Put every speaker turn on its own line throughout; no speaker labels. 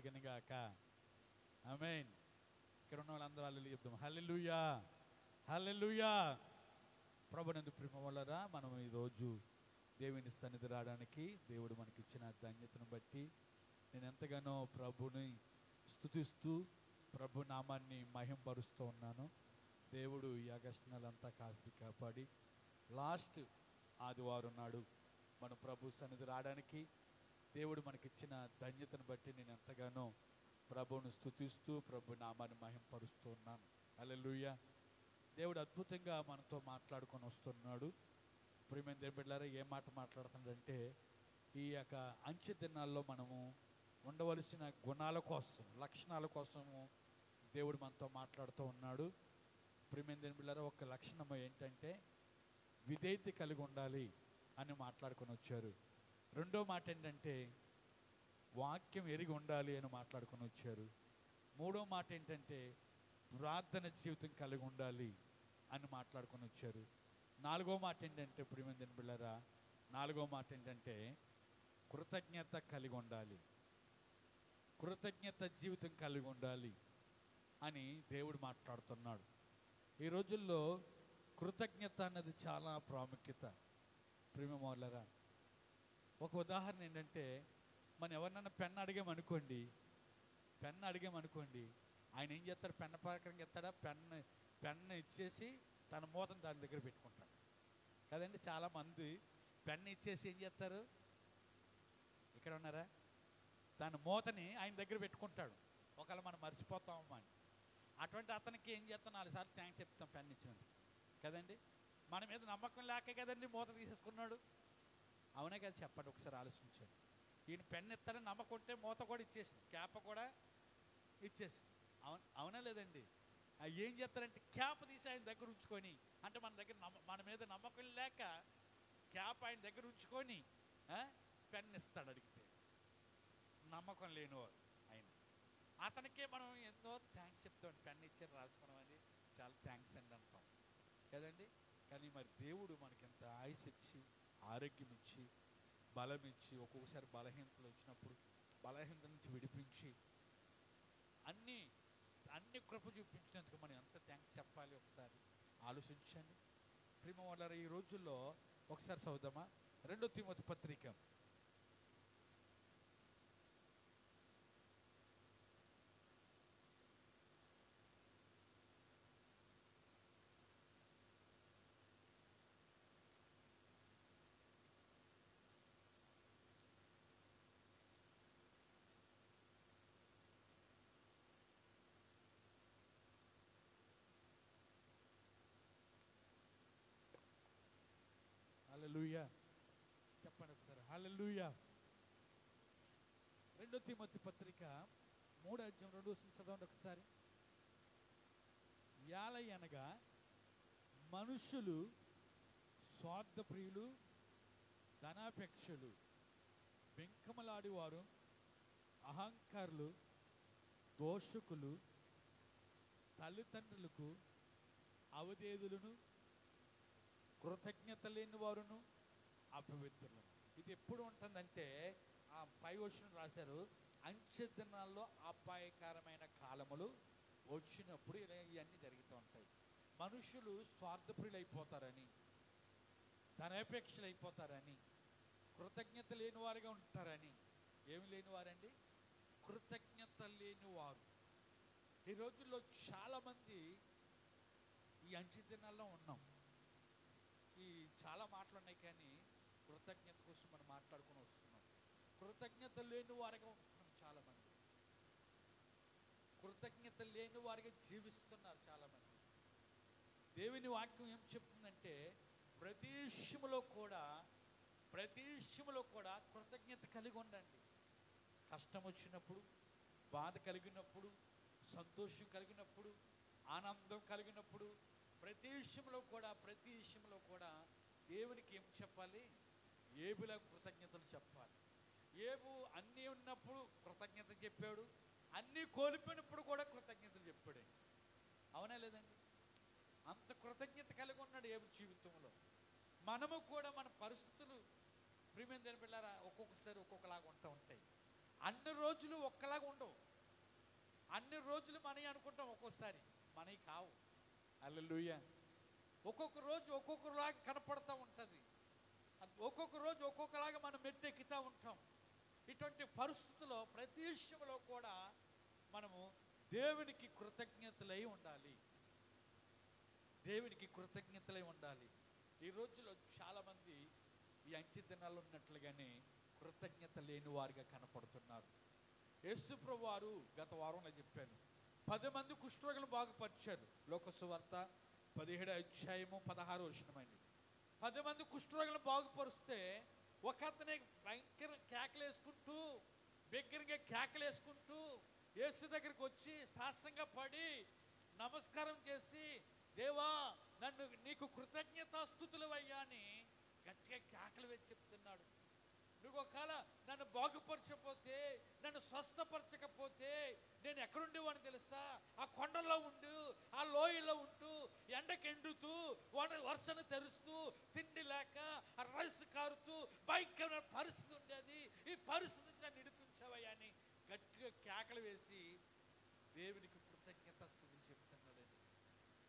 కలుగును గాక. ఆమేన్. ఇక్కడ ఉన్న వాళ్ళందరూ హల్లెలూయా చెప్దాం. హల్లెలూయా, హల్లెలూయా. ప్రభునందు ప్రియమైన మనం ఈరోజు దేవుని సన్నిధి రావడానికి దేవుడు మనకిచ్చిన ధన్యతను బట్టి నేను ఎంతగానో ప్రభుని స్తుతిస్తూ ప్రభు నామాన్ని మహింపరుస్తూ ఉన్నాను. దేవుడు ఈ ఆగస్టు నెలంతా కాసి కాపాడి లాస్ట్ ఆదివారం నాడు మన ప్రభు సన్నిధి రావడానికి దేవుడు మనకిచ్చిన ధన్యతను బట్టి నేను ఎంతగానో ప్రభువును స్తుతిస్తూ ప్రభు నామాన్ని మహింపరుస్తూ ఉన్నాను. హల్లెలూయా. దేవుడు అద్భుతంగా మనతో మాట్లాడుకొని వస్తున్నాడు. ప్రియమైన దేవుని బిడ్డలారా, ఏ మాట మాట్లాడుతున్నాడంటే ఈ యొక్క అంచె దినాల్లో మనము ఉండవలసిన గుణాల కోసం, లక్షణాల కోసము దేవుడు మనతో మాట్లాడుతూ ఉన్నాడు. ప్రియమైన దేవుని బిడ్డలారా, ఒక లక్షణం ఏంటంటే విధేయత కలిగి ఉండాలి అని మాట్లాడుకొని వచ్చారు. రెండో మాట ఏంటంటే వాక్యం ఎరిగి ఉండాలి అని మాట్లాడుకొని వచ్చారు. మూడో మాట ఏంటంటే ప్రార్థన జీవితం కలిగి ఉండాలి అని మాట్లాడుకొని వచ్చారు. నాలుగో మాట ఏంటంటే ప్రియమైన దేవుని బిడ్డలారా, నాలుగో మాట ఏంటంటే కృతజ్ఞత కలిగి ఉండాలి, కృతజ్ఞత జీవితం కలిగి ఉండాలి అని దేవుడు మాట్లాడుతున్నాడు. ఈ రోజుల్లో కృతజ్ఞత అన్నది చాలా ప్రాముఖ్యత. ప్రియమౌలరా, ఒక ఉదాహరణ ఏంటంటే మనం ఎవరినైనా పెన్ను అడిగామనుకోండి, ఆయన ఏం చేస్తాడు? పెన్ను ప్రకారం ఇస్తాడా? పెన్ను ఇచ్చేసి తన మూతను దాని దగ్గర పెట్టుకుంటాడు కదండి. చాలామంది పెన్ను ఇచ్చేసి ఏం చేస్తారు? ఇక్కడ ఉన్నారా? దాని మూతని ఆయన దగ్గర పెట్టుకుంటాడు. ఒకవేళ మనం మర్చిపోతామమ్మా అని. అటువంటి అతనికి ఏం చేస్తాం? 4 సార్లు థ్యాంక్స్ చెప్తాం పెన్ను ఇచ్చినందుకు కదండి. మన మీద నమ్మకం లేక కదండి మూత తీసేసుకున్నాడు. అవునే కదా? చెప్పండి, ఒకసారి ఆలోచించాడు. ఈయన పెన్ను ఇస్తాడని నమ్మకం ఉంటే మూత కూడా ఇచ్చేసి, క్యాప్ కూడా ఇచ్చేసి, అవునా లేదండి? ఏం చేస్తారంటే క్యాప్ తీసి ఆయన దగ్గర ఉంచుకొని, అంటే మన మీద నమ్మకం లేక క్యాప్ ఆయన దగ్గర ఉంచుకొని పెన్ను ఇస్తాడు అడిగితే. నమ్మకం లేనివాడు ఆయన. అతనికే మనం ఎంతో థ్యాంక్స్ చెప్తాం. పెన్ను ఇచ్చారు రాసుకున్నామని, చాలా థ్యాంక్స్ అండి అంటాం కదండి. కానీ మరి దేవుడు మనకి ఎంత ఆయుష్ ఇచ్చి, ఆరోగ్యం ఇచ్చి, బలం ఇచ్చి, ఒక్కొక్కసారి బలహీనతలు వచ్చినప్పుడు బలహీనత నుంచి విడిపించి అన్ని కృప చూపించినందుకు మనం ఎంత థ్యాంక్స్ చెప్పాలి? ఒకసారి ఆలోచించండి. ప్రియమైన వాళ్ళారా, ఈ రోజుల్లో ఒకసారి చదువుదామా 2 తిమోతి పత్రిక. హల్లెలూయా చెప్పండి ఒకసారి. హల్లెలూయా. 2 తిమోతి పత్రిక 3వ అధ్యాయం 2వ వచనం చదవండి ఒకసారి. యాలయనగా మనుషులు స్వార్థప్రియులు, ధనాపేక్షలు, బెంకమలాడివారు, అహంకారులు, దోషకులు, తల్లిదండ్రులకు అవధేయులను, కృతజ్ఞత లేని వారును, అపవిత్రులను. ఇది ఎప్పుడు ఉంటుందంటే ఆ పై వచనం రాశారు, అంచె దినాల్లో అపాయకరమైన కాలములు వచ్చినప్పుడు ఇవన్నీ జరుగుతూ ఉంటాయి. మనుషులు స్వార్థప్రియులు అయిపోతారని, ధనాపేక్షలు అయిపోతారని, కృతజ్ఞత లేని వారుగా ఉంటారని. ఏమి లేని వారండి? కృతజ్ఞత లేని వారు. ఈ రోజుల్లో చాలామంది ఈ అంచె దినాల్లో ఉన్నాం. ఈ చాలా మాటలు ఉన్నాయి, కానీ కృతజ్ఞత కోసం మనం మాట్లాడుకుని వస్తున్నాం. కృతజ్ఞత లేని వారిగా ఉంటున్నాం. చాలామంది కృతజ్ఞత లేని వారిగా జీవిస్తున్నారు చాలామంది. దేవుని వాక్యం ఏం చెప్తుందంటే ప్రతి విషయంలో కూడా కృతజ్ఞత కలిగి ఉండండి. కష్టం వచ్చినప్పుడు, బాధ కలిగినప్పుడు, సంతోషం కలిగినప్పుడు, ఆనందం కలిగినప్పుడు, ప్రతి విషయంలో కూడా దేవునికి ఏం చెప్పాలి? ఏబులా కృతజ్ఞతలు చెప్పాలి. ఏబు అన్నీ ఉన్నప్పుడు కృతజ్ఞత చెప్పాడు, అన్నీ కోల్పోయినప్పుడు కూడా కృతజ్ఞతలు చెప్పాడు. అవునా లేదండి? అంత కృతజ్ఞత కలిగి ఉన్నాడు ఏబు జీవితంలో. మనము కూడా మన పరిస్థితులు ప్రియమైన దేవుని బిడ్డలారా ఒక్కొక్కసారి ఒక్కొక్కలాగా ఉంటూ ఉంటాయి. అన్ని రోజులు ఒక్కలాగా ఉండవు. అన్ని రోజులు మనవి అనుకుంటాం, ఒక్కోసారి మనవి కావు. హల్లెలూయా. ఒక్కొక్క రోజు ఒక్కొక్కలాగా కనపడతా ఉంటుంది. ఒక్కొక్క రోజు ఒక్కొక్కలాగా మనం మెట్టెక్కుతూ ఉంటాం. ఇటువంటి పరిస్థితుల్లో ప్రతి విషయంలో కూడా మనము దేవునికి కృతజ్ఞతలై ఉండాలి. దేవునికి కృతజ్ఞతలై ఉండాలి. ఈ రోజుల్లో చాలామంది ఈ అంచె దినాల్లో ఉన్నట్లుగానే కృతజ్ఞత లేని వారిగా కనపడుతున్నారు. యేసు ప్రభువు వారు గత వారంలో చెప్పాను, 10 మంది కుష్ఠరోగులను బాగుపరిచారు. లోక సువార్త 17:16 10 మంది కుష్ఠరోగులను బాగుపరిస్తే ఒక అతనే భయంకర కేకలేసుకుంటూ, బిగ్గరగా కేకలేసుకుంటూ యేసు దగ్గరికి వచ్చి సాష్టాంగ పడి నమస్కారం చేసి, దేవా నన్ను నీకు కృతజ్ఞతాస్తుతులు అయ్యా అని గట్టిగా కేకలు వేసి చెప్తున్నాడు. నువ్వు ఒకవేళ నన్ను బాగుపరచకపోతే, నన్ను స్వస్థపరచకపోతే నేను ఎక్కడుండేవాడిని తెలుసా? ఆ కొండల్లో ఉండు, ఆ లోయలో ఉంటూ, ఎండకి ఎండుతూ, వర్షను తెరుస్తూ, తిండి లేక ఆ రైస్ కారుతూ భయంకరమైన పరిస్థితి ఉండేది. ఈ పరిస్థితి నన్ను నిడిపించవయ్యా అని గట్టిగా కేకలు వేసి దేవునికి కృతజ్ఞతాస్తుతులు చెప్తున్నాడండి.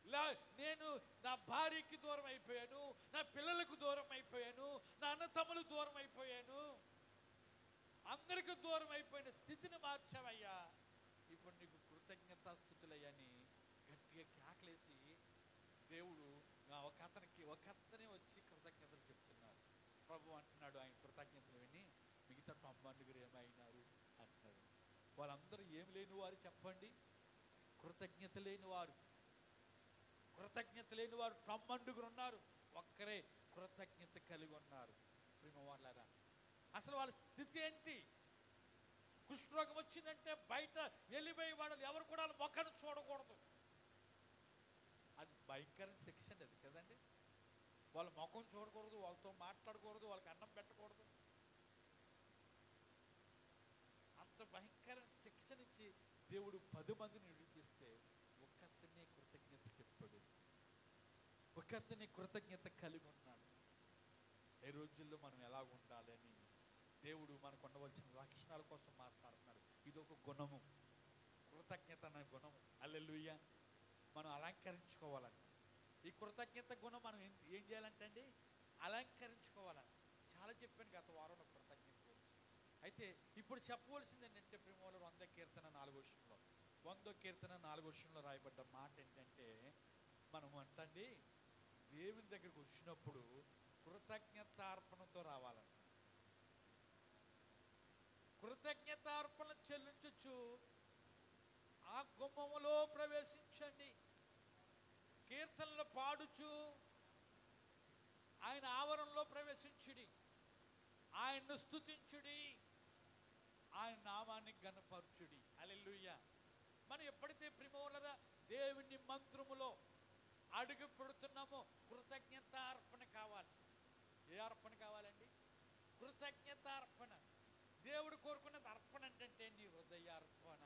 ఇలా నేను నా భార్యకి దూరం అయిపోయాను, నా పిల్లలకు దూరం అయిపోయాను, నా అన్నతమ్ములు దూరం అయిపోయాను, అందరికి దూరం అయిపోయిన స్థితిని మార్చావయ్యా, ఇప్పుడు నీకు కృతజ్ఞతాస్తుతులయ్యని గట్టిగా కేకలేసి దేవుడు ఒక అతనే వచ్చి కృతజ్ఞతలు చెప్తున్నాడు. ప్రభు అంటున్నాడు, ఆయన కృతజ్ఞతలు విని మిగతా 90 ఏమైనారు అంటున్నాడు. వాళ్ళందరూ ఏమి లేని వారు చెప్పండి? కృతజ్ఞత లేని వారు. కృతజ్ఞత లేని వారు 90 ఉన్నారు. ఒక్కరే కృతజ్ఞత కలిగి ఉన్నారు. ప్రియమైన వాళ్ళారా, అసలు వాళ్ళ స్థితి ఏంటి? కుష్ఠరోగం వచ్చిందంటే బయట వెళ్ళిపోయి వాళ్ళు ఎవరు కూడా వాళ్ళ ముఖాన్ని చూడకూడదు. అది భయంకర శిక్ష అండి, అది కదండి. వాళ్ళ ముఖం చూడకూడదు, వాళ్ళతో మాట్లాడకూడదు, వాళ్ళకి అన్నం పెట్టకూడదు. అంత భయంకర శిక్షనిచ్చి దేవుడు 10 మందిని విడిపిస్తే ఒక్కతనే కృతజ్ఞత చెప్పాడు, ఒక్కతనే కృతజ్ఞత కలిగి ఉన్నాడు. ఈ రోజుల్లో మనం ఎలా ఉండాలని దేవుడు మనకు ఉండవలసిన లక్షణాల కోసం మాట్లాడుతున్నాడు. ఇది ఒక గుణము, కృతజ్ఞత అనే గుణము. హల్లెలూయా. మనం అలంకరించుకోవాలంట. ఈ కృతజ్ఞత గుణం మనం ఏం చేయాలంటే అండి, అలంకరించుకోవాలంట. చాలా చెప్పాను గత వారంలో కృతజ్ఞత గురించి. అయితే ఇప్పుడు చెప్పవలసింది ఏంటంటే, ప్రేమలో 100వ కీర్తన 4వ వచనంలో రాయబడ్డ మాట ఏంటంటే, మనం అంటండి దేవుని దగ్గరికి వచ్చినప్పుడు కృతజ్ఞతార్పణతో రావాలంట. కృతజ్ఞతార్పణ చెల్లించచ్చు ఆ గుమ్మములో ప్రవేశించండి. కీర్తనలు పాడుచు ఆయన ఆవరణలో ప్రవేశించుడి, ఆయన్ను స్తుతించుడి, ఆయన నామాన్ని ఘనపరచుడి. హల్లెలూయా. మనం ఎప్పుడైతే ప్రియమవులారా దేవుని మంత్రములో అడుగు పెడుతున్నామో కృతజ్ఞతార్పణ కావాలి. ఏ అర్పణ కావాలండి? కృతజ్ఞతార్పణ. దేవుడు కోరుకున్నది అర్పణ అంటే నీ హృదయార్పణ.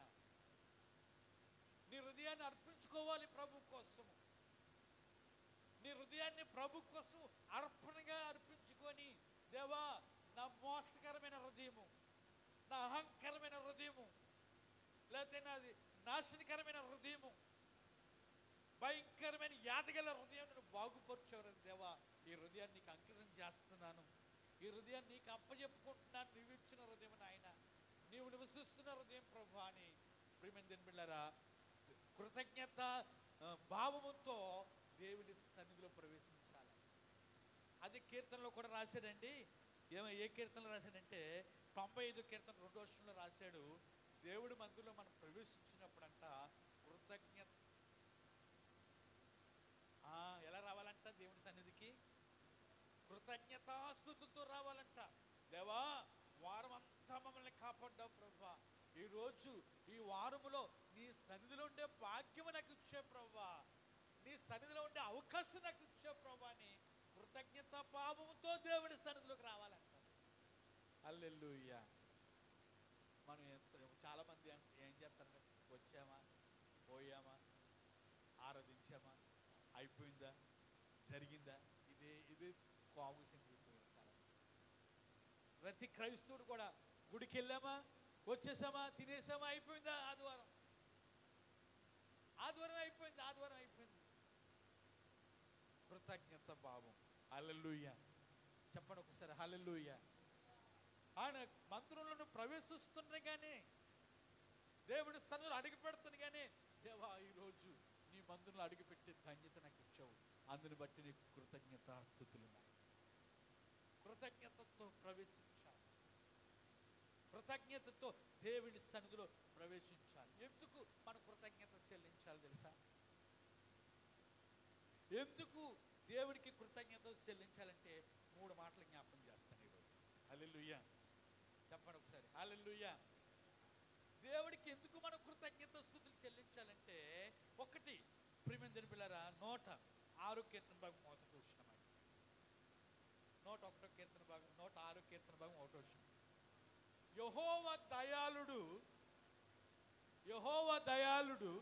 నీ హృదయాన్ని అర్పించుకోవాలి ప్రభు కోసము. నీ హృదయాన్ని ప్రభు కోసం అర్పణగా అర్పించుకొని, దేవా నా మోసకరమైన హృదయము, నా అహంకరమైన హృదయము, లేకపోతే నాది నాశనకరమైన హృదయము, భయంకరమైన యాదగల హృదయం నేను బాగుపరచవరు దేవా, ఈ హృదయాన్ని నీకు అంకితం చేస్తున్నాను, ఈ హృదయాన్ని నీకు అప్పచెప్పుకుంటున్నాను. నువ్వు ఇచ్చిన హృదయం నాయన, నీవు నివసిస్తున్న హృదయం ప్రభు అని ప్రియమైన బిడ్డలారా కృతజ్ఞత భావముతో దేవుని సన్నిధిలో ప్రవేశించాలి. అది కీర్తనలో కూడా రాశాడండి. ఏ కీర్తనలో రాశాడంటే 95వ కీర్తన 2వ వచనంలో రాశాడు, దేవుడి మందిరంలో మనం ప్రవేశించినప్పుడంట కృతజ్ఞత ఎలా రావాలంట? దేవుడి సన్నిధికి కృతజ్ఞతాస్తుతులతో రావాలంట. దేవా వారం అంతా మమ్మల్ని కాపాడ్డావు ప్రభువా, ఈరోజు ఈ వారములో నీ సన్నిధిలో ఉండే భాగ్యము నాకు ఇచ్చే ప్రభువా, నీ సన్నిధిలో ఉండే అవకాశం నాకు ఇచ్చే ప్రభువా అని కృతజ్ఞత భావముతో దేవుడి సన్నిధిలోకి రావాలంట. హల్లెలూయా. మనం చాలా మంది ఏం చేస్తారంటే, వచ్చామా, పోయామా, ఆరాధించామా, అయిపోయిందా, జరిగిందా, ఇదే కాము సింగిపోయింది. ప్రతి క్రైస్తవుడు కూడా గుడికి వెళ్ళామా, వచ్చేసామా, తినేసామా, అయిపోయిందా? ఆదివారం అయిపోయింది, ఆదివారం అయిపోయింది. కృతజ్ఞత భావం. హల్లెలూయా చెప్పండి ఒకసారి, హల్లెలూయా. ఆయన మందిరంలో ప్రవేశిస్తుండగానే, దేవుడి సన్నిధిలో అడుగు పెడుతుండగానే, దేవా ఈరోజు నీ మందిరంలో అడుగుపెట్టే ధన్యత నాకు ఇచ్చావు, అందుని బట్టి నీకు కృతజ్ఞతాస్తుతులు. కృతజ్ఞతతో ప్రవేశించాలి, కృతజ్ఞతతో దేవుని సన్నిధిలో ప్రవేశించాలి. ఎందుకు మన కృతజ్ఞత చెల్లించాలి తెలుసా? ఎందుకు దేవుడికి కృతజ్ఞత చెల్లించాలంటే 3 మాటలు జ్ఞాపకం చేస్తాను ఈరోజు. హల్లెలూయా చెప్పండి ఒకసారి, హల్లెలూయా. దేవుడికి ఎందుకు మనం కృతజ్ఞత స్తుతులు చెల్లించాలంటే, ఒకటి, ప్రియమైన పిల్లరా, 106 కీర్తన భాగం 1వ వచనం. 101 కీర్తన భాగం 106 కీర్తన భాగం 1వ వచనం. యెహోవా దయాళుడు,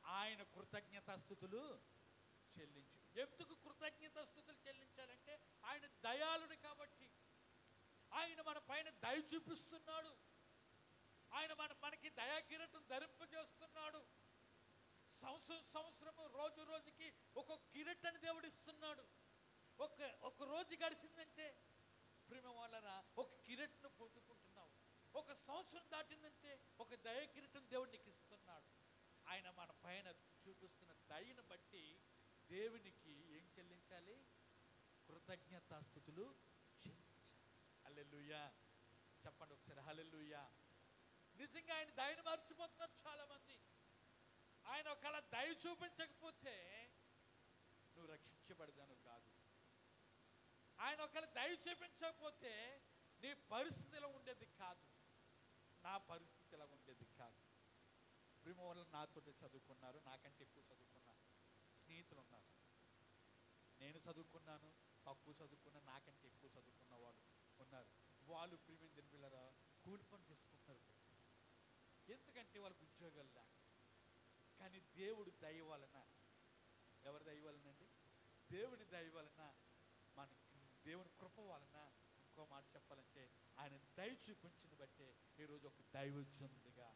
ఆయన కృతజ్ఞతాస్తుతులు చెల్లించు. ఎందుకు కృతజ్ఞతాస్తుతులు చెల్లించాలంటే, ఆయన దయాళుడు కాబట్టి. ఆయన మన పైన దయ చూపిస్తున్నాడు. ఆయన మనకి దయాకిరీటం ధరింపజేస్తున్నాడు. సంవత్సరము రోజు రోజుకి ఒక్కొక్క కిరీటాన్ని దేవుడు ఇస్తున్నాడు. ఒక రోజు గడిచిందంటే ప్రేమ వాళ్ళరా, ఒక కిరీటం పొందుకుంటున్నావు. ఒక సంవత్సరం దాటిందంటే ఒక దయ కిరీటం దేవుడు నీకు ఇస్తున్నాడు. ఆయన మన పైన చూపిస్తున్న దయను బట్టి దేవునికి ఏం చెల్లించాలి? కృతజ్ఞతాస్తుతులు చెల్లించాలి. హల్లెలూయా చెప్పండి ఒకసారి, హల్లెలూయా. నిజంగా ఆయన దయను మర్చిపోతున్నారు చాలా మంది. ఆయన ఒకవేళ దయ చూపించకపోతే నువ్వు రక్షించబడదాను కాదు. ఆయన ఒకవేళ దయ చూపించకపోతే నీ పరిస్థితి ఇలా ఉండేది కాదు, నా పరిస్థితి ఇలా ఉండేది కాదు. ప్రేమ వల్ల నాతో చదువుకున్నారు, నాకంటే ఎక్కువ చదువుకున్న స్నేహితులు ఉన్నారు. నేను చదువుకున్నాను, తక్కువ చదువుకున్నా, నాకంటే ఎక్కువ చదువుకున్న వాళ్ళు ఉన్నారు. వాళ్ళు ప్రియమైన పిల్లరా కూలి పని చేసుకుంటారు. ఎందుకంటే వాళ్ళకి ఉద్యోగాలు లేక. కానీ దేవుడు దయ వలన, ఎవరి దయ వలనండి? దేవుని దయ వలన, మనకి దేవుని కృప వలన, ఇంకో మాట చెప్పాలంటే ఆయన దయ చూపించిన బట్టే ఈరోజు ఒక దైవజనుడిగా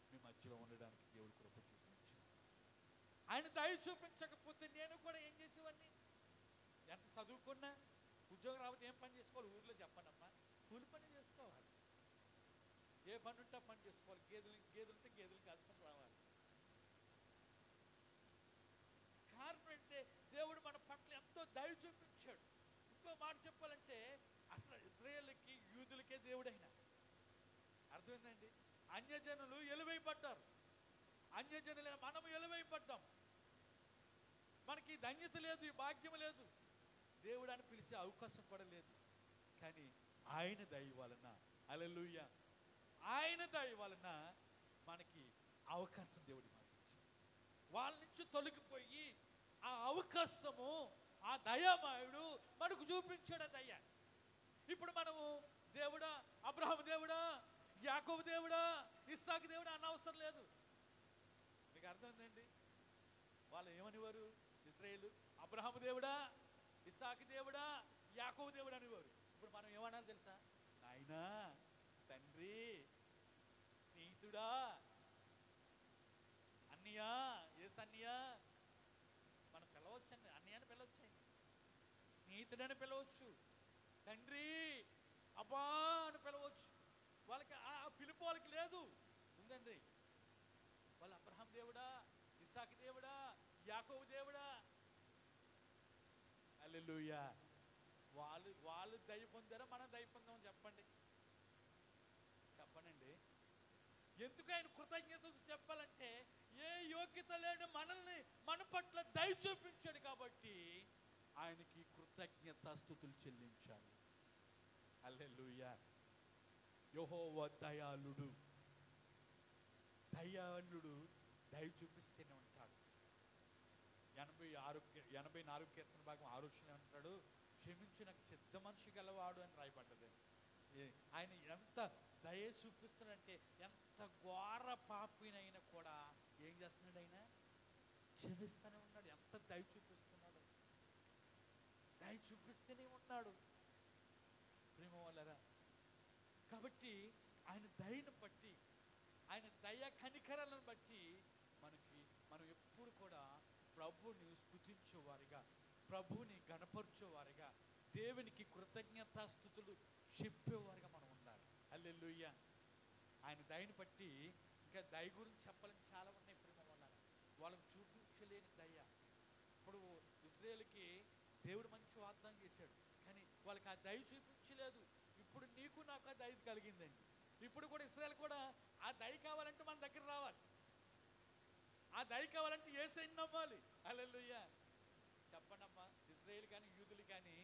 మీ మధ్యలో ఉండడానికి దేవుడు కృప చూపించాడు. ఆయన దయ చూపించకపోతే నేను కూడా ఏం చేసేవాడిని? ఎంత చదువుకున్నా ఉద్యోగం రాకపోతే ఏం పని చేసుకోవాలి? ఊర్లో చెప్పండి అమ్మా, కూలి పని చేసుకోవాలి. ఏ పని ఉంటే పని చేసుకోవాలి. గేదెలు ఉంటే గేదెలు కాసుకొని రావాలి. కారణం అంటే దేవుడు మన పట్ల ఎంతో దయ చూపించాడు. ఇంకో మాట చెప్పాలంటే అసలు ఇశ్రాయేలుకి, యూదులకే దేవుడైనా, అర్థమైందండి? అన్యజనులు ఎలువైపడ్డారు. అన్యజనులైన మనము ఎలువైపడ్డాం. మనకి ధన్యత లేదు, ఈ భాగ్యం లేదు, దేవుడు అని పిలిచే అవకాశం కూడా లేదు. కానీ ఆయన దయ వలన, హల్లెలూయా, ఆయన దయ వలన మనకి అవకాశం దేవుడు మనకి ఇచ్చాడు. వాళ్ళ నుంచి తొలగిపోయి ఆ అవకాశము ఆ దయామయుడు మనకు చూపించాడు. ఆ దయ ఇప్పుడు మనము దేవుడా, అబ్రహాము దేవుడా, యాకోబు దేవుడా, ఇస్సాకు దేవుడా అనవసరం లేదు. మీకు అర్థమైందండి? వాళ్ళు ఏమనివారు? ఇశ్రాయేలు అబ్రహాము దేవుడా, ఇస్సాకు దేవుడా, యాకోబు దేవుడా అనేవారు. ఇప్పుడు మనం ఏమనాలి తెలుసా? నాయనా, తండ్రి, స్నేహితుడా, అన్నయ్యా, ఏసు అన్నయ్యా. మనం పిలవచ్చండి, అన్నయ్య అని పిలవచ్చండి, స్నేహితుడని పిలవచ్చు, తండ్రి, అబ్బా అని పిలవచ్చు. వాళ్ళకి ఆ పిలుపు వాళ్ళకి లేదు, ఉందండి. వాళ్ళు అబ్రహాం దేవుడా, ఇస్సాకు దేవుడా, యాకోబు దేవుడా. హల్లెలూయా. వాళ్ళు దయ పొందారా, మనం దయ పొందామని చెప్పండి. చెప్పనండి. ఎందుకు ఆయన కృతజ్ఞత చెప్పాలంటే, ఏ యోగ్యత లేని మనల్ని మన పట్ల దయ చూపించాడు కాబట్టి ఆయనకి కృతజ్ఞతాస్తుతులు చెల్లించాలి. హల్లెలూయా. యెహోవా దయాళుడు. దయాళుడు దయ చూపిస్తూనే ఉంటాడు. 84 కీర్తన భాగం 6వ వచనం అంటాడు, క్షమించునకు సిద్ధ మనిషి గలవాడు అని రాయబడ్డది. ఆయన ఎంత దయ చూపిస్తున్నాడంటే, ఎంత ఘోర పాపినైనా కూడా ఏం చేస్తున్నాడు? ఆయన క్షమిస్తూనే ఉన్నాడు. ఎంత దయ చూపిస్తున్నాడు, దయ చూపిస్తూనే ఉన్నాడు ప్రేమ వాళ్ళరా. కాబట్టి ఆయన దయను బట్టి, ఆయన దయ కనికరాలను బట్టి మనం ఎప్పుడు కూడా ప్రభువుని స్తుతించేవారిగా, ప్రభువుని గణపరచేవారిగా, దేవునికి కృతజ్ఞతాస్తుతులు చెప్పేవారిగా మనం ఉండాలి. హల్లెలూయా. ఆయన దయను బట్టి, ఇంకా దయ గురించి చెప్పాలని చాలా ఉన్నాయి ప్రేమ వాళ్ళ, వాళ్ళకి చూపించలేని దయ. ఇప్పుడు ఇశ్రాయేలుకి దేవుడు మంచి వాగ్దానం చేశాడు, కానీ వాళ్ళకి ఆ దయ చూపించలేదు. ఇప్పుడు నీకు నాకు ఆ దయ కలిగిందండి. ఇప్పుడు కూడా ఇశ్రాయేల్ కూడా ఆ దయ కావాలంటే మన దగ్గర రావాలి. ఆ దయ కావాలంటే యేసయ్యని నమ్మాలి. హల్లెలూయా. చెప్పండమ్మా, ఇశ్రాయేల్ కానీ యూదులు కానీ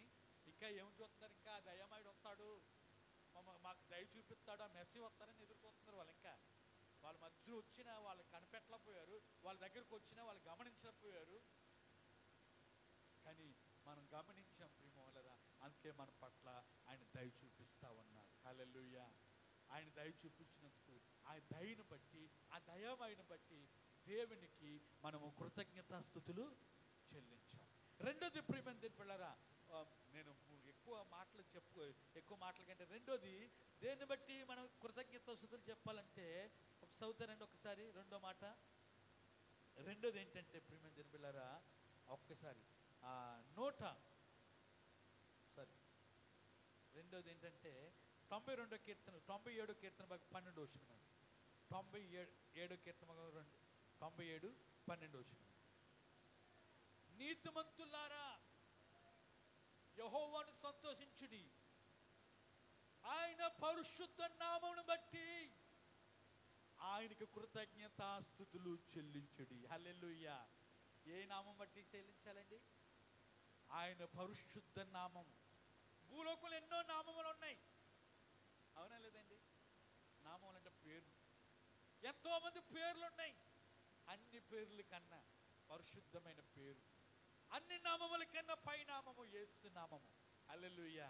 ఇంకా ఏం చూస్తున్నారు? ఇంకా ఆ దయమాయుడు వస్తాడు, మాకు దయ చూపిస్తాడు, ఆ మెస్సీ వస్తారని ఎదుర్కొస్తున్నారు వాళ్ళు. ఇంకా వాళ్ళ మధ్యలో వచ్చినా వాళ్ళు కనిపెట్టలేకపోయారు, వాళ్ళ దగ్గరకు వచ్చినా వాళ్ళు గమనించలేకపోయారు. కానీ మనం గమనించాం ప్రేమ వాళ్ళరా, అందుకే మన పట్ల ఆయన దయ చూపిస్తా ఉన్నారు. హల్లెలూయా. ఆయన దయ చూపించినందుకు, ఆ దయను బట్టి, ఆ దయామయను బట్టి దేవునికి మనము కృతజ్ఞతాస్తుతులు చెల్లించాలి. రెండోది ప్రియమైన దేవుని పిల్లరా, నేను ఎక్కువ మాటల కంటే రెండోది, దేన్ని బట్టి మనం కృతజ్ఞతాస్తుతులు చెప్పాలంటే చదువుతానండి ఒకసారి రెండో మాట. రెండోది ఏంటంటే ప్రియమైన దేవుని పిల్లరా, ఒక్కసారి రెండోది ఏంటంటే 92వ కీర్తన 97వ కీర్తన 12వ వచనం. 97వ కీర్తన 97:12 వచనం. నీతిమంతులారా యెహోవాను సంతోషించుడి, ఆయన పరిశుద్ధ నామమును బట్టి ఆయనకు కృతజ్ఞతాస్తుతులు చెల్లించుడి. హల్లెలూయా. ఏ నామం బట్టి చెల్లించాలండి? ఆయన పరిశుద్ధ నామం. భూలోకంలో ఎన్నో నామములు ఉన్నాయి, అవునా లేదండి? నామములు అంటే పేర్లు, ఎంతో మంది పేర్లు ఉన్నాయి. అన్ని పేర్ల కన్నా పరిశుద్ధమైన పేరు, అన్ని నామముల కన్నా పై నామము యేసు నామము. హల్లెలూయా.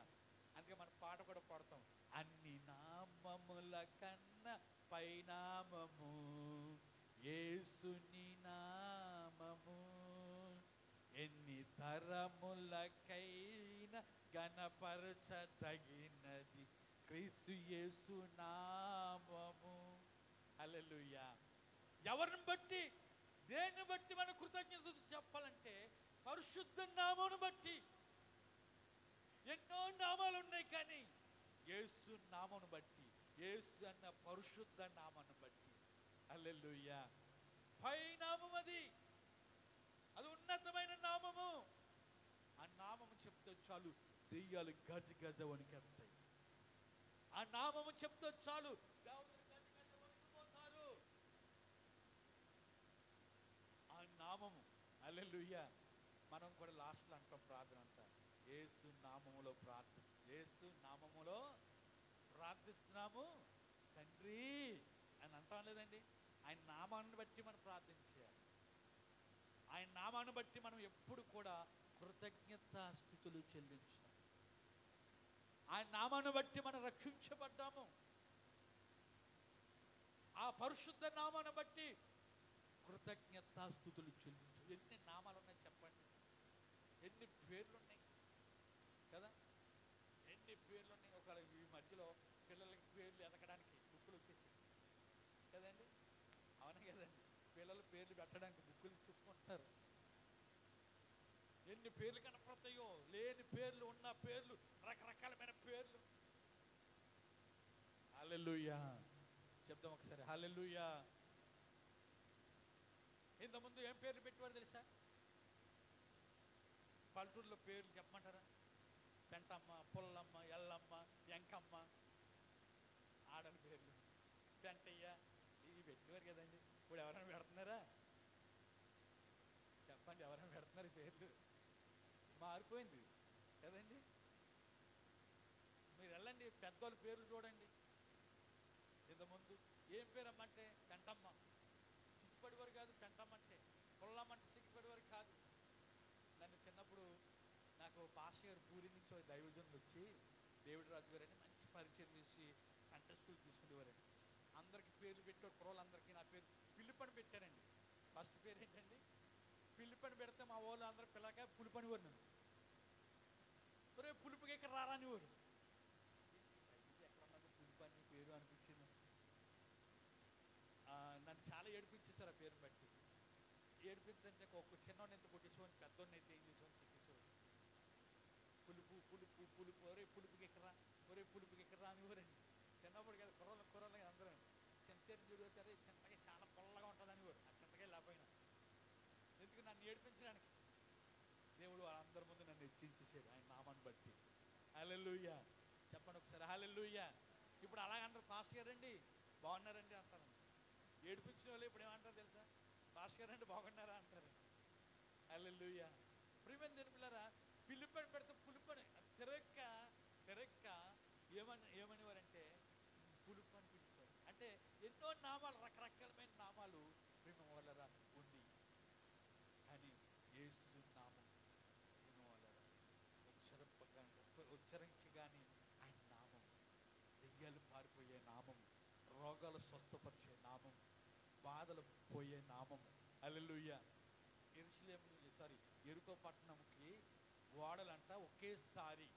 అందుకే మన పాట కూడా పాడతాం, అన్ని నామముల కన్నా పై నామము యేసుని నామము, ఎన్ని తరములకైనా గణపరచదగినది క్రీస్తు యేసు నామము. హల్లెలూయా. ఎవరిని బట్టి, దేన్ని బట్టి మన కృతజ్ఞత చెప్పాలంటే పరిశుద్ధ నామమును బట్టి. ఎన్నో నామాలు ఉన్నాయి, కానీ యేసు నామమును బట్టి, యేసు అన్న పరిశుద్ధ నామాన్ని బట్టి. హల్లెలూయా. పై నామం అది ఉన్నతమైన నామము. ఆ నామము చెప్తే చాలు దెయ్యాలు గజ గజ వణికేస్తాయి. ఆ నామము చెప్తే చాలు దేవుడు గజ గజ వణికిపోతారు. ఆ నామము. హల్లెలూయా. మనం కూడా లాస్ట్లో అంటాం ప్రార్థన అంతా, యేసు నామములో ప్రార్థిస్తున్నాము తండ్రి అని అంటాం లేదండి? ఆయన నామాన్ని బట్టి మనం ప్రార్థన చేయాలి. ఆయన నామాన్ని బట్టి మనం ఎప్పుడు కూడా కృతజ్ఞతాస్తుతులు చెల్లించాలి. ఆయన నామాన్ని బట్టి మనం రక్షించబడ్డాము. ఆ పరిశుద్ధ నామాన్ని బట్టి కృతజ్ఞతాస్తుతులు చెల్లించాలి. ఎన్ని నామాలు ఉన్నాయి చెప్పండి, ఎన్ని పేర్లు ఉన్నాయి కదా, ఎన్ని పేర్లు ఉన్నాయి. ఒక ఈ మధ్యలో పిల్లలకి పేర్లు ఎదగడానికి బుక్కులు వచ్చేసాయి కదండి, అవునా కదండి? పిల్లలు పేర్లు పెట్టడానికి బుక్కులు చూసుకుంటున్నారు. ఎన్ని పేర్లు కనపడతాయో, లేని పేర్లు, ఉన్న పేర్లు, రకరకాలమైన పేర్లు. హల్లెలూయా. చెప్దాం ఒకసారి, హల్లెలూయా. ఇంతకుముందు ఏం పేర్లు పెట్టేవారు తెలుసా? పల్లెటూరులో పేర్లు చెప్పమంటారా? పెంటమ్మ, పుల్లమ్మ, ఎల్లమ్మ, ఎంకమ్మ, ఆడని పేర్లు, పెంటయ్య, ఇవి పెట్టేవారు కదండి. ఇప్పుడు ఎవరైనా పెడుతున్నారా? చెప్పండి, ఎవరైనా పెడుతున్నారు పేర్లు? మారిపోయింది కదండి. మీరు వెళ్ళండి, పెద్దోళ్ళ పేర్లు చూడండి. ఇంతకుముందు ఏం పేరు అమ్మంటే పెంటమ్మ, సిగ్గుపడేవారు కాదు. పెంటమ్మ అంటే, పుల్లమ్మ అంటే సిగ్గుపడేవారు కాదు. నన్ను చిన్నప్పుడు నాకు పాస్టర్ గారు పూరి నుంచి దైవజనులు వచ్చి, దేవుడి రాజు గారు అని మంచి పరిచయం చేసి సండే స్కూల్ తీసుకునేవారండి. అందరికి పేర్లు పెట్టారు, కుర్రోళ్ళందరికీ. నా పేరు పిల్లిపని పెట్టారండి. ఫస్ట్ పేరు ఏంటండి? పిల్లిపని పెడితే మా వాళ్ళు అందరూ పిల్లగా పులిపనివారు. నన్ను ఒరే పులుపుకి ఇక్కడ రారానివారు. ఎక్కడన్నది పులిపని పేరు అనిపించింది. చూసారు ఆ పేరుని బట్టి. ఏడిపించంటే ఒక చిన్నోడిని ఎంత కొట్టేసేవాడిని, పెద్దోడిని అయితే ఏం చేసేవాడిని, తిట్టేసేవాడిని. పులుపు పులుపు పులుపు, ఒరే పులుపుకి ఎక్కరా, ఒరే పులుపుకి ఎక్కరా అని ఊరండి. చిన్నప్పుడు కదా కుర్రలు అందరూ చింతసేపు చూడు వచ్చారు, చింతకాయ చాలా పొల్లగా ఉంటుంది అని ఊరు. ఆ చింతకాయ లేకపోయినా ఎందుకు నన్ను ఏడిపించడానికి. దేవుడు వాళ్ళందరి ముందు నన్ను హెచ్చించేసాడు ఆయన నామాన్ని బట్టి. హల్లెలూయా చెప్పండి ఒకసారి హల్లెలూయా. ఇప్పుడు అలాగంటారు, పాస్టర్ గారండి బాగున్నారండి అంటారు. ఏడిపించిన వాళ్ళు ఇప్పుడు ఏమంటారు తెలుసా, పాస్టర్ గారండి బాగున్నారా అంటారు. హల్లెలూయా. ప్రియమైన దేవుని పిల్లరా, పిలుపని పెడితే పులుపని తెరక్క ఏమనేవారంటే పులుపు అని పిలిచేవారు. అంటే ఎన్నో నామాలు, రకరకాలమైన నామాలు ప్రేమ వాళ్ళరా ఉంది. కానీ యేసు నామం ప్రేమ వాళ్ళరా ఉచ్చరించగానే ఆయన నామం, దెయ్యాలు పారిపోయే నామం, రోగాలు స్వస్థపరిచే నామం, బాధలు పోయే నామం. హల్లెలూయా. ఎరుకో పట్టణంకి గోడలంట ఒకేసారి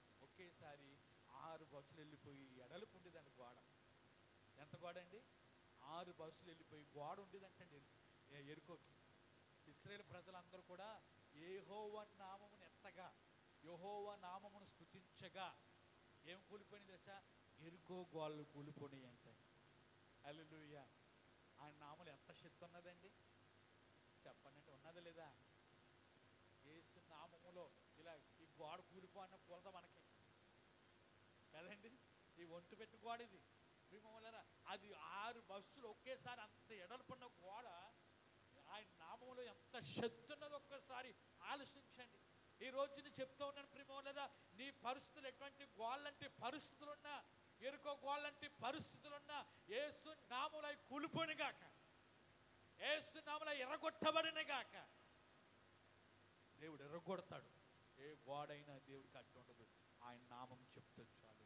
6 బస్సులు వెళ్ళిపోయి ఎడలుపు ఉండేదండి గోడ. ఎంత గోడ అండి? 6 బస్సులు వెళ్ళిపోయి గోడ ఉండేదంటండి ఎరుకోకి. ఇశ్రాయేలు ప్రజలందరూ కూడా యెహోవా నామమును ఎత్తగా, యెహోవా నామమును స్తుతించగా ఏం కూలిపోయినాయి తెలుసా? ఎరుకో గోడలు కూలిపోయినాయి అంటే. హల్లెలూయా. ఆయన నామములు ఎంత శక్తి ఉన్నదండి చెప్పండి, ఉన్నది లేదా? యేసు నామములో ఇలా ఈ గోడ కూలిపోయిన కూలదా మనకి కదండి. ఈ ఒంటి పెట్టి గోడ ఇది ప్రియమోలారా. అది 6 బస్సులు ఒకేసారి అంత ఎడల్పున్న గోడ ఆయన నామంలో ఎంత శక్తి ఉన్నదో ఒక్కసారి ఆలోచించండి. ఈ రోజుని చెప్తూ ఉన్నాను ప్రియమోలారా, నీ పరిస్థితులు ఎటువంటి గోళ్ళంటి పరిస్థితులున్నా, ఎరుకో గోళ్ళంటి పరిస్థితులున్నా యేసు నామములో కూలిపోయిన గాక, యేసు నామములో ఎర్రగొట్టబడిన గాక. దేవుడు ఎర్రగొడతాడు. ఏ గోడైనా దేవుడికి అడ్డు ఉండదు. ఆయన నామం చెప్తే చాలు.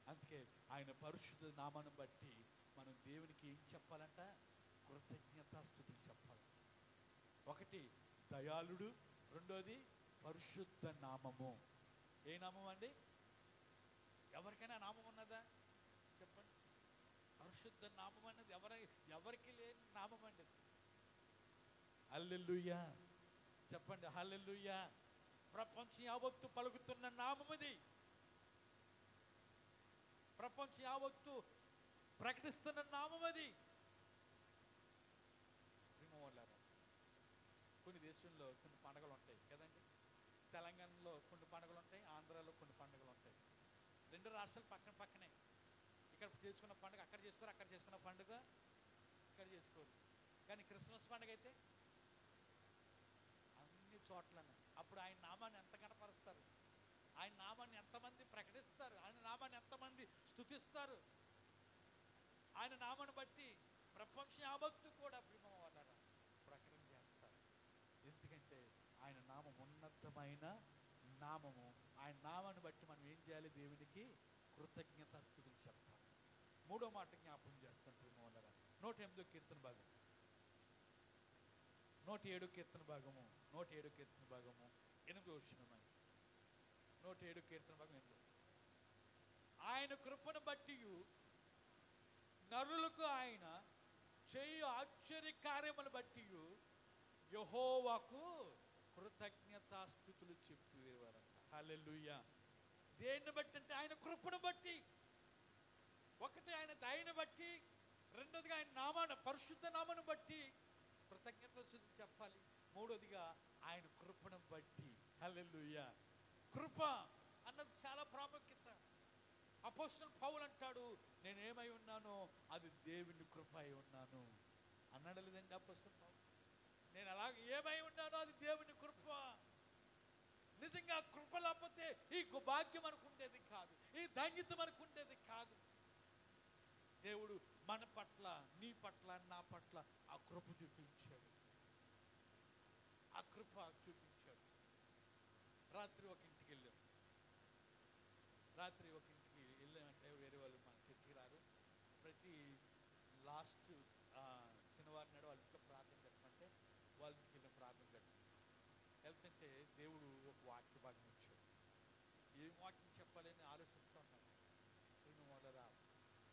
అందుకే ఆయన పరిశుద్ధ నామాన్ని బట్టి మనం దేవునికి ఏం చెప్పాలంట? కృతజ్ఞతాస్తుతులు చెప్పాలి. ఒకటి దయాళుడు, రెండోది పరిశుద్ధ నామము. ఏ నామం అండి? ఎవరికైనా నామం ఉన్నదా చెప్పండి? పరిశుద్ధ నామం అన్నది ఎవరికి లేని నామం అండి. హల్లెలూయా చెప్పండి హల్లెలూయా. ప్రపంచం యావత్తు పలుకుతున్న నామముది, ప్రపంచం యావత్తు ప్రకటిస్తున్న నామమది. కొన్ని దేశంలో కొన్ని పండుగలు ఉంటాయి కదండి. తెలంగాణలో కొన్ని పండుగలు ఉంటాయి, ఆంధ్రాలో కొన్ని పండుగలు ఉంటాయి. 2 రాష్ట్రాలు పక్కనే. ఇక్కడ చేసుకున్న పండుగ అక్కడ చేసుకోరు, అక్కడ చేసుకున్న పండుగ ఇక్కడ చేసుకోరు. కానీ క్రిస్మస్ పండుగ అయితే అన్ని చోట్ల. అప్పుడు ఆయన నామాన్ని ఎంత కనపరుస్తారు, ఆయన నామాన్ని ఎంతమంది ప్రకటిస్తారు, ఆయన నామాన్ని ఎంతమంది స్తుతిస్తారు. ఆయన నామాన్ని బట్టి ప్రపంచం యావత్తు కూడా ప్రేమ వాళ్ళరా ప్రకటన చేస్తారు. ఎందుకంటే ఆయన నామం ఉన్నతమైన నామము. ఆయన నామాన్ని బట్టి మనం ఏం చేయాలి? దేవునికి కృతజ్ఞతాస్తుతులు చెప్పాలి. 3వ మాట జ్ఞాపకం చేస్తాను ప్రేమ వాళ్ళరా. 108వ కీర్తన భాగం, 107 కీర్తన భాగము, 107 కీర్తన భాగము 8వ వచనం. 107 కీర్తన భాగం 8. ఆయన కృపను బట్టి నరులకు ఆయన చేయు ఆశ్చర్య కార్యములు బట్టి యెహోవాకు కృతజ్ఞతాస్తుతులు చెప్పేవారంట. హల్లెలూయా. దేన్ని బట్టి అంటే ఆయన కృపను బట్టి. ఒకటి ఆయన దయను బట్టి, రెండోదిగా ఆయన నామాన్ని, పరిశుద్ధ నామాన్ని బట్టి కృతజ్ఞతాస్తుతులు చెప్పాలి. మూడోదిగా ఆయన కృపను బట్టి. హల్లెలూయా. కృప అన్నది చాలా ప్రాముఖ్యత. అపోస్తలుడు పౌలు అంటాడు, నేనేమై ఉన్నానో అది దేవుని కృప అయి ఉన్నాను అన్నాడు లేదండి అపోస్తలుడు పౌలు. నేను అలాగే ఏమై ఉన్నానో అది దేవుని కృప. నిజంగా కృప లేకపోతే ఈ భాగ్యం మనకు ఉండేది కాదు, ఈ ధన్యత మనకు ఉండేది కాదు. దేవుడు మన పట్ల, నీ పట్ల, నా పట్ల ఆ కృప చూపించాడు, ఆ కృప చూపించాడు. రాత్రి ఒక ఇంటికి వెళ్ళామంటే వేరే వాళ్ళు మన చర్చికి రారు. ప్రతి లాస్ట్ శనివారం నాడు వాళ్ళ ఇంట్లో ప్రార్థన పెట్టమంటే వాళ్ళ ఇంటికి వెళ్ళిన ప్రార్థన వెళ్తుంటే దేవుడు ఒక వాక్య భాగం ఇచ్చాడు. ఏం వాక్యం చెప్పాలని ఆలోచిస్తూ ఉన్నాను. వాళ్ళ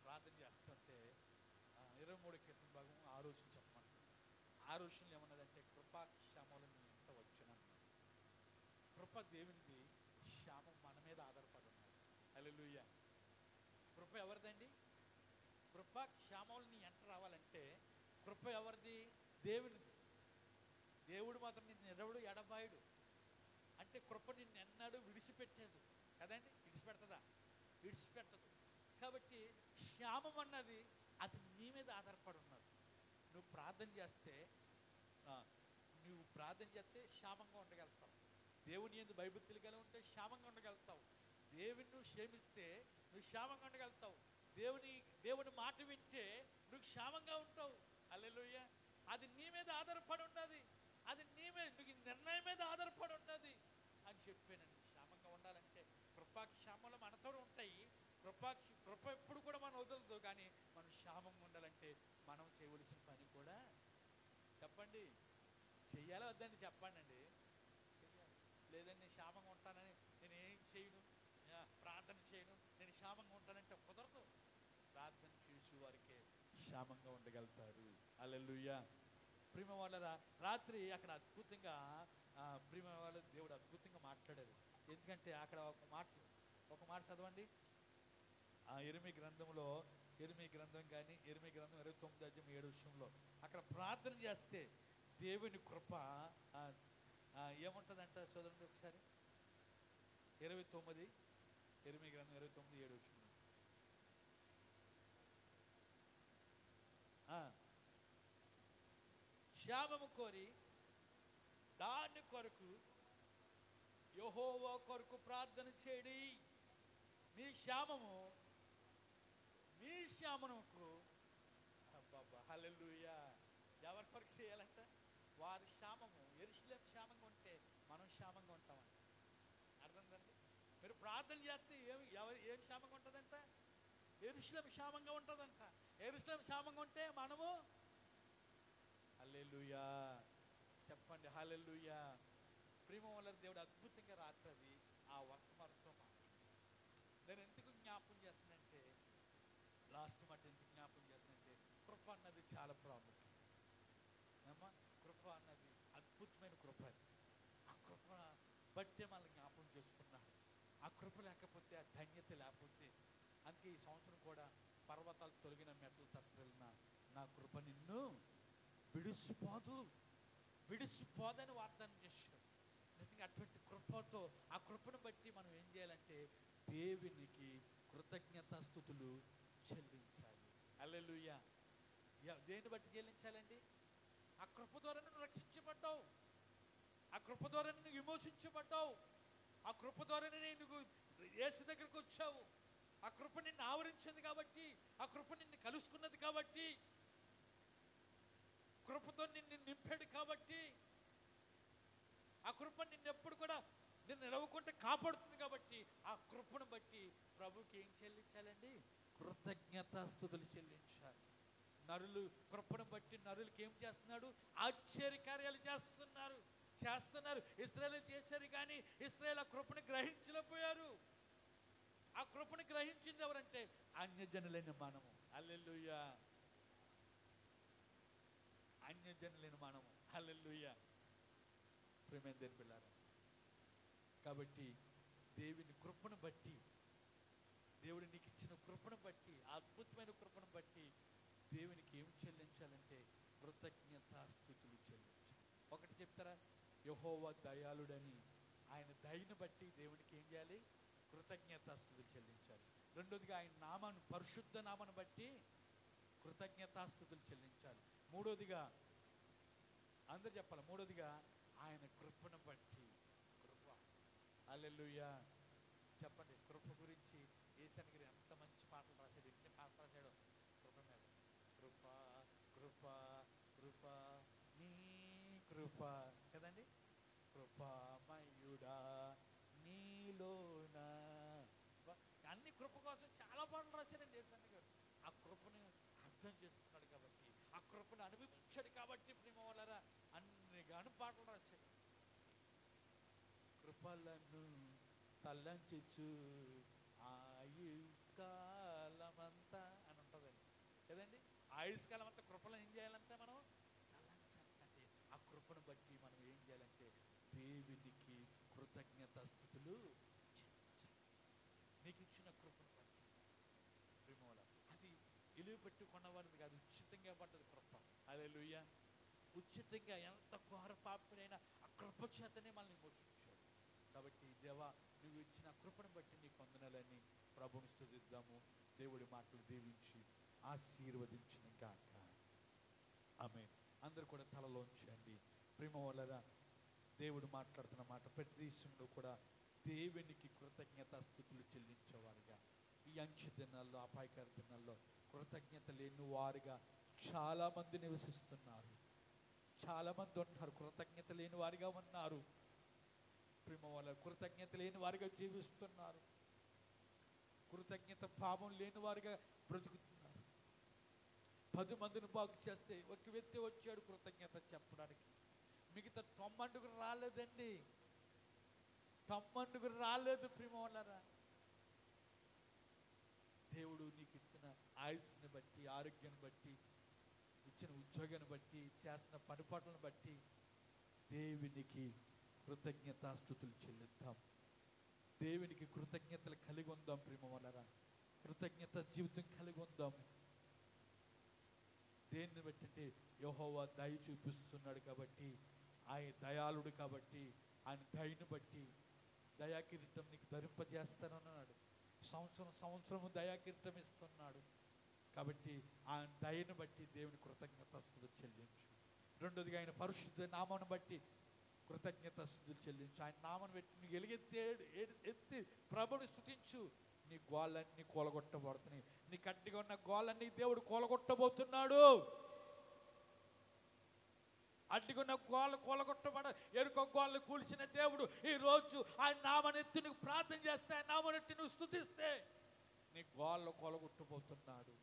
ప్రార్థన చేస్తుంటే 23 కీర్తన భాగం 6 రోజులు చెప్పమంటాడు. విషయంలో ఏమన్నదంటే కృపాక్షేమాలు నీ ఇంట వచ్చునన్నాడు. కృప దేవునిది, క్షేమం మన మీద ఆధారపడి ఉన్నది. హల్లెలూయా. కృప ఎవరిదండి? కృప క్షేమాలు నీ ఎంట రావాలంటే కృప ఎవరిది? దేవునిది. దేవుడు మాత్రం నిన్ను ఎడవడు, ఎడబాయుడు. అంటే కృప నిన్ను ఎన్నడూ విడిచిపెట్టేది కదండి. విడిచిపెడతదా? విడిచిపెట్టదు. కాబట్టి క్షేమం అన్నది అది నీ మీద ఆధారపడి ఉన్నది. నువ్వు ప్రార్థన చేస్తే క్షేమంగా ఉండగలుగుతావు. దేవుని యందు భయభక్తులు కలిగి ఉంటే క్షేమంగా ఉండగలుగుతావు. దేవుని నువ్వు క్షేమిస్తే నువ్వు క్షేమంగా ఉండగలుగుతావు. దేవుని మాట వింటే నువ్వు క్షేమంగా ఉంటావు. హల్లెలూయా. అది నీ మీద ఆధారపడి ఉన్నది. అది నీ నిర్ణయం మీద ఆధారపడి ఉన్నది అని చెప్పానండి. క్షేమంగా ఉండాలంటే కృపాక్షేమాలు మనతో ఉంటాయి. కృప ఎప్పుడు కూడా మనం వదలదు. కానీ మనం క్షేమంగా ఉండాలంటే మనం చేయవలసిన పని కూడా చెప్పండి. చెయ్యాలా వద్దండి? చెప్పండి అండి. చెయ్యాలి. లేదండి నేను క్షేమంగా ఉంటానని నేను ఏం చేయను, ప్రార్థన చేయను, నేను క్షేమంగా ఉంటానంటే కుదరదు. ప్రార్థన చేసి వారికే క్షేమంగా ఉండగలుగుతారు. హల్లెలూయా. ప్రియమైన వాళ్ళరా, రాత్రి అక్కడ అద్భుతంగా ప్రియమైన వాళ్ళు దేవుడు అద్భుతంగా మాట్లాడారు. ఎందుకంటే అక్కడ ఒక మాట చదవండి. యెరెమీయా గ్రంథంలో, యెరెమీయా గ్రంథం 29:7 అక్కడ ప్రార్థన చేస్తే దేవుని కృప ఏముంటుందంట చదవండి ఒకసారి. 29 యెరెమీయా గ్రంథం 29:7 క్షేమము కోరి దాని కొరకు యెహోవా కొరకు ప్రార్థన చేయడి. మీ క్షేమమునకు అబ్బబ్బా హల్లెలూయా. ఎవరి కొరకు చేయాలంట? వారి క్షేమము. యెరూషలేము క్షేమంగా ఉంటే మనం క్షేమంగా ఉంటామంట. అర్థందండి? మీరు ప్రార్థన చేస్తే ఏం క్షేమంగా ఉంటుందంట? యెరూషలేము క్షేమంగా ఉంటుందంట. యెరూషలేము క్షేమంగా ఉంటే మనము హల్లెలూయా. చెప్పండి హల్లెలూయా. ప్రియమైన దేవుడు అద్భుతంగా రాత్రి ఆ వర్తమానంతో నేను ఎందుకు జ్ఞాపకం చేస్తానంటే, లాస్ట్ మాట ఎందుకు జ్ఞాపకం చేస్తానంటే, కృప అన్నది చాలా ప్రాముఖ్యం. కృప అన్నది అద్భుతమైన కృప. ఆ కృప బట్టే మనల్ని జ్ఞాపకం చేసుకున్నాడు. ఆ కృప లేకపోతే, ఆ ధన్యత లేకపోతే, అందుకే ఈ సంవత్సరం కూడా పర్వతాలు తొలగిన మెట్లు తప్పలిన నా కృప నిన్ను విడిచిపోదని వాగ్దానం చేశాడు. నిజంగా అటువంటి కృపతో, ఆ కృపను బట్టి మనం ఏం చేయాలంటే దేవునికి కృతజ్ఞతాస్తుతులు చెల్లించాలి. హల్లెలూయా. దేన్ని బట్టి చెల్లించాలండి? ఆ కృప ద్వారా నువ్వు రక్షించబడ్డావు. ఆ కృప ద్వారా నువ్వు విమోచించబడ్డావు. ఆ కృప ద్వారానే నువ్వు యేసు దగ్గరకు వచ్చావు. ఆ కృప నిన్ను ఆవరించింది కాబట్టి, ఆ కృప నిన్ను కలుసుకున్నది కాబట్టి, కృపతో నిన్ను నింపాడు కాబట్టి, ఆ కృప నిన్నెప్పుడు కూడా నిన్ను నిలవకుండా కాపాడుతుంది కాబట్టి, ఆ కృపను బట్టి ప్రభుకి ఏం చెల్లించాలండి? కృతజ్ఞతాస్తుతులు చెల్లించాలి. నరులు కృపను బట్టి నరులకి ఏం చేస్తున్నాడు? ఆశ్చర్యకార్యాలు చేస్తున్నారు. ఇశ్రాయేలు చేశారు కానీ ఇశ్రాయేలు ఆ కృపను గ్రహించలేకపోయారు. ఆ కృపను గ్రహించింది ఎవరంటే అన్యజనులైన మనము. హల్లెలూయా. అన్యజనులైన మనము. హల్లెలూయా. ప్రియమైన దేవుని బిడ్డలారా, కాబట్టి దేవుని కృపను బట్టి, దేవుడు నీకు ఇచ్చిన కృపను బట్టి, అద్భుతమైన కృపను బట్టి దేవునికి ఏం చెల్లించాలంటే కృతజ్ఞతాస్తుతులు చెల్లించాలి. ఒకటి చెప్తారా? యెహోవా దయాళుడని, ఆయన దయను బట్టి దేవునికి ఏం చేయాలి? కృతజ్ఞతాస్తుతులు చెల్లించాలి. రెండోదిగా ఆయన నామాన్ని, పరిశుద్ధ నామాన్ని బట్టి కృతజ్ఞతాస్తుతులు చెల్లించాలి. మూడోదిగా అందరు చెప్పాలి, మూడోదిగా ఆయన కృపను బట్టి. కృప. హల్లెలూయా. చెప్పండి. కృప గురించి యేసయ్య ఎంత మంచి పాటలు రాశాడు, ఎన్ని పాటలు రాశాడో కృప మీద. కృప కృప కృప నీ కృప కదండి. కృపామయుడా నీలోన, అన్ని కృప కోసం చాలా పాటలు రాశాడండి యేసయ్య గారు. ఆ కృపను అర్థం చేసుకున్నాడు కాబట్టి, ఆ కృపను అనుభవించాడు కాబట్టి ప్రేమ వాళ్ళరా అన్ని గాను పాటలు రాశాడు. కృపలను తలంచు ఆయుష్కాలమంతా అని ఉంటుందండి కదండి. ఆయుష్కాలం అంతా కృపలను ఏం చేయాలంటే మనం తలంచాలంటే దేవునికి కృతజ్ఞతాస్తుతులు చెల్లించాలి. నీకు ఇచ్చిన కృపను బట్టి ప్రేమోల అది ఇలువ పెట్టి కొన్నవాడిది కాదు, ఉచితంగా పడ్డది కృప. హల్లెలూయా. ఉచితంగా ఎంత ఘోర పాపినైనా ఆ కృప చేతనే మనల్ని మోచించాడు. కాబట్టి దేవా, నువ్వు ఇచ్చిన కృపను బట్టి నీకు వందనాలని ప్రభువుని స్తుతిద్దాము. దేవుడి మాటలు దీవించి ఆశీర్వదించిన గాక. ఆమేన్. అందరూ కూడా తలలో ఉంచండి. ప్రేమ వలన దేవుడు మాట్లాడుతున్న మాట, ప్రతి దేశంలో కూడా దేవునికి కృతజ్ఞతాస్తుతులు చెల్లించేవారుగా, ఈ అంచె దినాల్లో, అపాయకర దినాల్లో కృతజ్ఞత లేని వారుగా చాలా మంది నివసిస్తున్నారు. చాలా మంది ఉన్నారు, కృతజ్ఞత లేని వారిగా ఉన్నారు. ప్రేమ వల్ల కృతజ్ఞత లేని వారిగా జీవిస్తున్నారు. కృతజ్ఞత భావం లేని వారిగా బ్రతుకుతున్నారు. 10 మందిని బాగు చేస్తే ఒక వ్యక్తి వచ్చాడు కృతజ్ఞత చెప్పడానికి, మిగతా 90 రాలేదండి. 90 రాలేదు. ప్రేమ వల్లరా, దేవుడు నీకు ఇచ్చిన ఆయుష్ని బట్టి, ఆరోగ్యాన్ని బట్టి, ఇచ్చిన ఉద్యోగాన్ని బట్టి, చేసిన పనిపాట్లను బట్టి దేవునికి కృతజ్ఞతాస్తుతులు చెల్లిద్దాం. దేవునికి కృతజ్ఞతలు కలిగి ఉందాం. ప్రేమ వలన కృతజ్ఞత జీవితం కలిగి ఉందాం. దేన్ని బట్టి అంటే యెహోవా దయ చూపిస్తున్నాడు కాబట్టి, ఆయన దయాళుడు కాబట్టి, ఆయన దయను బట్టి దయాకిరీటం నీకు ధరింపజేస్తానన్నాడు. సంవత్సరము దయాకిరీటం ఇస్తున్నాడు కాబట్టి ఆయన దయను బట్టి దేవుని కృతజ్ఞతాస్తుతులు చెల్లించు. రెండోదిగా ఆయన పరిశుద్ధ నామాన్ని బట్టి కృతజ్ఞతాస్తుతులు చెల్లించు. ఆయన నామాన్ని బట్టి నువ్వు ఎత్తి ప్రభుని స్తుతించు. నీ గోళ్ళన్నీ కూలగొట్టబడుతున్నాయి. నీ కట్టిగా ఉన్న గోళ్ళన్నీ దేవుడు కూలగొట్టబోతున్నాడు. అడ్డుకున్న గోళ్ళు కూలగొట్టబడ, ఎరుక గోళ్ళు కూల్చిన దేవుడు ఈ రోజు ఆయన నామాన్ని ఎత్తి నువ్వు ప్రార్థన చేస్తే, ఆయన నామాన్ని ఎత్తి నువ్వు స్తుతిస్తే నీ గోళ్ళు కూలగొట్టబోతున్నాడు.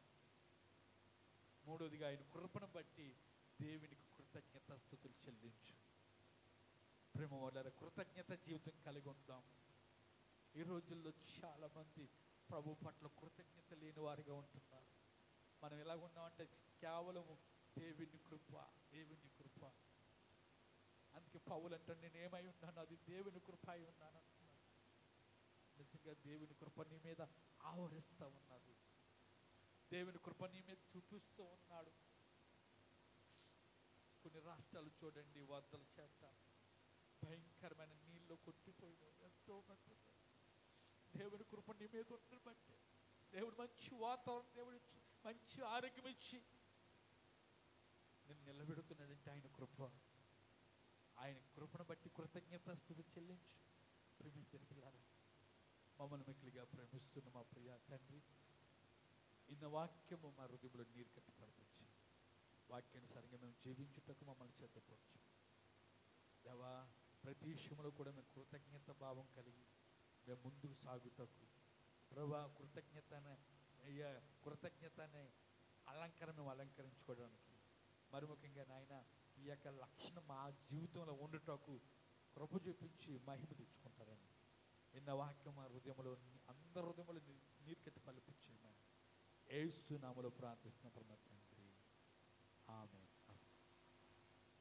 మూడోదిగా ఆయన కృపను బట్టి దేవునికి కృతజ్ఞతాస్తుతులు చెల్లించు. ప్రేమ వల్ల కృతజ్ఞత జీవితం కలిగి ఉందాం. ఈ రోజుల్లో చాలా మంది ప్రభు పట్ల కృతజ్ఞత లేని వారిగా ఉంటున్నారు. మనం ఎలా ఉన్నామంటే కేవలం దేవుని కృప, దేవుని కృప. అందుకే పౌలు అంటాడు, నేను ఏమై ఉన్నాను, అది దేవుని కృప అయి ఉన్నాను అంటున్నాడు. నిజంగా దేవుని కృప నీ మీద ఆవరిస్తూ ఉన్నది. దేవుని కృప నీ మీద చూపిస్తూ ఉన్నాడు. కొన్ని రాష్ట్రాలు చూడండి, వరదల చేత భయంకరమైన నీళ్ళు కొట్టిపోయిన ఎంతో మంది. దేవుని కృప నీ మీద ఉండడం బట్టి దేవుడు మంచి వాతావరణం, దేవుడు మంచి ఆరోగ్యం ఇచ్చి నేను నిలబెడుతున్నాడంటే ఆయన కృప. ఆయన కృపను బట్టి కృతజ్ఞతాస్తుతి చెల్లించు. ప్రేమించని పిల్లారా, మమ్మల్ని మిక్కిలిగా ప్రేమిస్తున్న మా ప్రియ తండ్రి, ఇన్న వాక్యము మా హృదయంలో నీరు కట్టి పడిపించి వాక్యానుసారంగా మేము జీవించుటకు మమ్మల్ని సిద్ధపరచు దేవా. ప్రతి విషయంలో కూడా మేము కృతజ్ఞత భావం కలిగి మేము ముందుకు సాగుటకు ప్రభా, కృతజ్ఞతనే అలంకరణ మేము అలంకరించుకోవడానికి, మరి ముఖ్యంగా నాయన ఈ యొక్క లక్షణం మా జీవితంలో ఉండుటకు కృప చూపించి మహిమ తెచ్చుకుంటారని ఇన్న వాక్యం మా హృదయంలో, అందరి హృదయంలో నీరు కట్టి పలిపించేయమని యేసు నామములో ప్రార్థిస్తున్న పరమ తండ్రి, ఆమేన్.